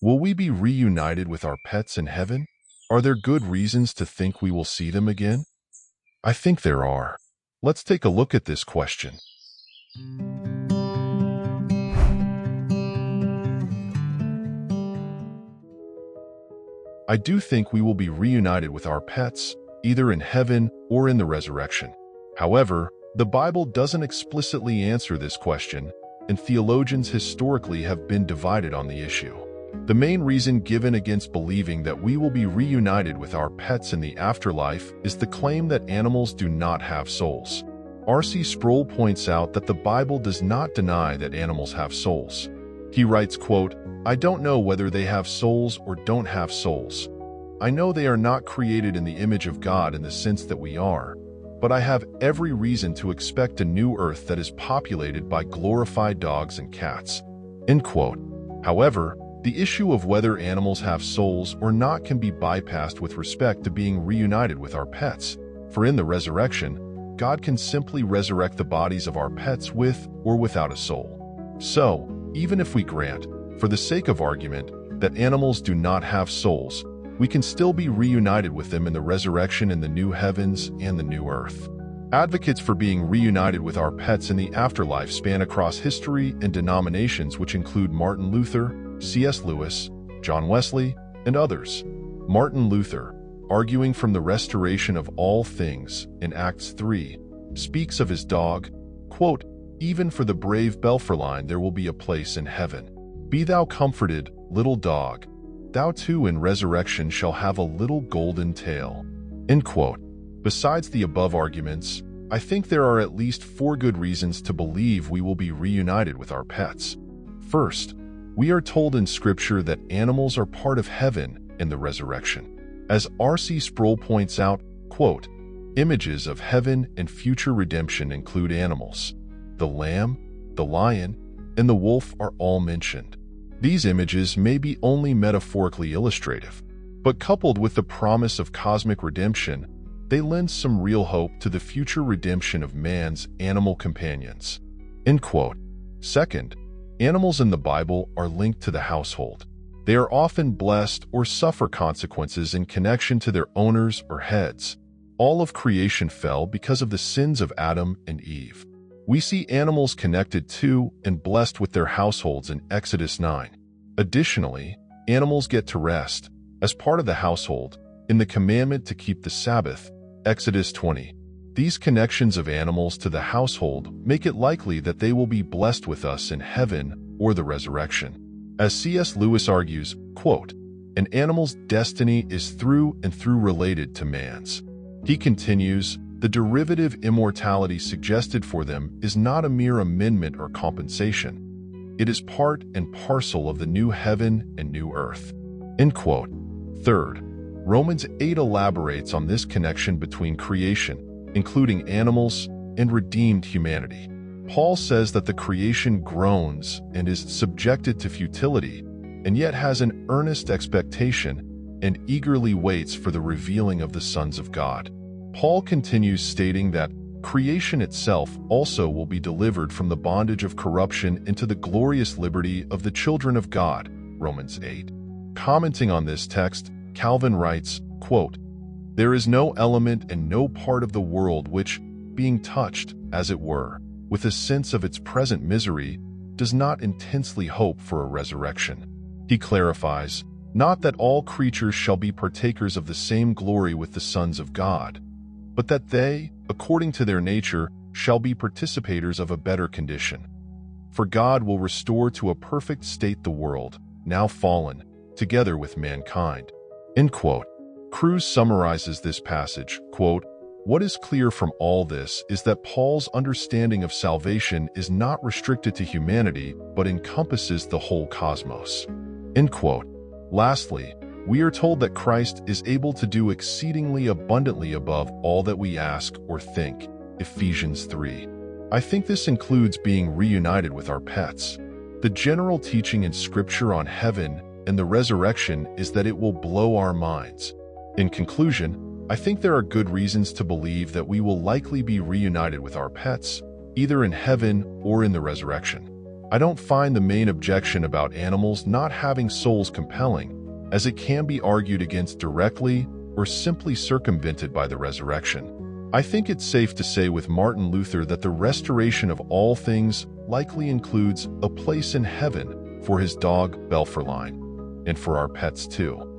Will we be reunited with our pets in heaven? Are there good reasons to think we will see them again? I think there are. Let's take a look at this question. I do think we will be reunited with our pets, either in heaven or in the resurrection. However, the Bible doesn't explicitly answer this question, and theologians historically have been divided on the issue. The main reason given against believing that we will be reunited with our pets in the afterlife is the claim that animals do not have souls. R.C. Sproul points out that the Bible does not deny that animals have souls. He writes, quote, "I don't know whether they have souls or don't have souls. I know they are not created in the image of God in the sense that we are, but I have every reason to expect a new earth that is populated by glorified dogs and cats." End quote. However, the issue of whether animals have souls or not can be bypassed with respect to being reunited with our pets, for in the resurrection, God can simply resurrect the bodies of our pets with or without a soul. So, even if we grant, for the sake of argument, that animals do not have souls, we can still be reunited with them in the resurrection in the new heavens and the new earth. Advocates for being reunited with our pets in the afterlife span across history and denominations, which include Martin Luther, C.S. Lewis, John Wesley, and others. Martin Luther, arguing from the restoration of all things in Acts 3, speaks of his dog, quote, "Even for the brave Belferline there will be a place in heaven. Be thou comforted, little dog. Thou too in resurrection shall have a little golden tail." End quote. Besides the above arguments, I think there are at least 4 good reasons to believe we will be reunited with our pets. First, we are told in Scripture that animals are part of heaven in the resurrection. As R.C. Sproul points out, quote, "Images of heaven and future redemption include animals. The lamb, the lion, and the wolf are all mentioned. These images may be only metaphorically illustrative, but coupled with the promise of cosmic redemption, they lend some real hope to the future redemption of man's animal companions." End quote. Second, animals in the Bible are linked to the household. They are often blessed or suffer consequences in connection to their owners or heads. All of creation fell because of the sins of Adam and Eve. We see animals connected to and blessed with their households in Exodus 9. Additionally, animals get to rest, as part of the household, in the commandment to keep the Sabbath, Exodus 20. These connections of animals to the household make it likely that they will be blessed with us in heaven or the resurrection. As C.S. Lewis argues, quote, "An animal's destiny is through and through related to man's." He continues, "The derivative immortality suggested for them is not a mere amendment or compensation. It is part and parcel of the new heaven and new earth." End quote. Third, Romans 8 elaborates on this connection between creation, including animals, and redeemed humanity. Paul says that the creation groans and is subjected to futility, and yet has an earnest expectation and eagerly waits for the revealing of the sons of God. Paul continues stating that creation itself also will be delivered from the bondage of corruption into the glorious liberty of the children of God, Romans 8. Commenting on this text, Calvin writes, quote, "There is no element and no part of the world which, being touched, as it were, with a sense of its present misery, does not intensely hope for a resurrection." He clarifies, "Not that all creatures shall be partakers of the same glory with the sons of God, but that they, according to their nature, shall be participators of a better condition. For God will restore to a perfect state the world, now fallen, together with mankind." End quote. Kruse summarizes this passage, quote, "What is clear from all this is that Paul's understanding of salvation is not restricted to humanity, but encompasses the whole cosmos." End quote. Lastly, we are told that Christ is able to do exceedingly abundantly above all that we ask or think, Ephesians 3. I think this includes being reunited with our pets. The general teaching in Scripture on heaven and the resurrection is that it will blow our minds. In conclusion, I think there are good reasons to believe that we will likely be reunited with our pets, either in heaven or in the resurrection. I don't find the main objection about animals not having souls compelling, as it can be argued against directly or simply circumvented by the resurrection. I think it's safe to say with Martin Luther that the restoration of all things likely includes a place in heaven for his dog, Belferline, and for our pets too.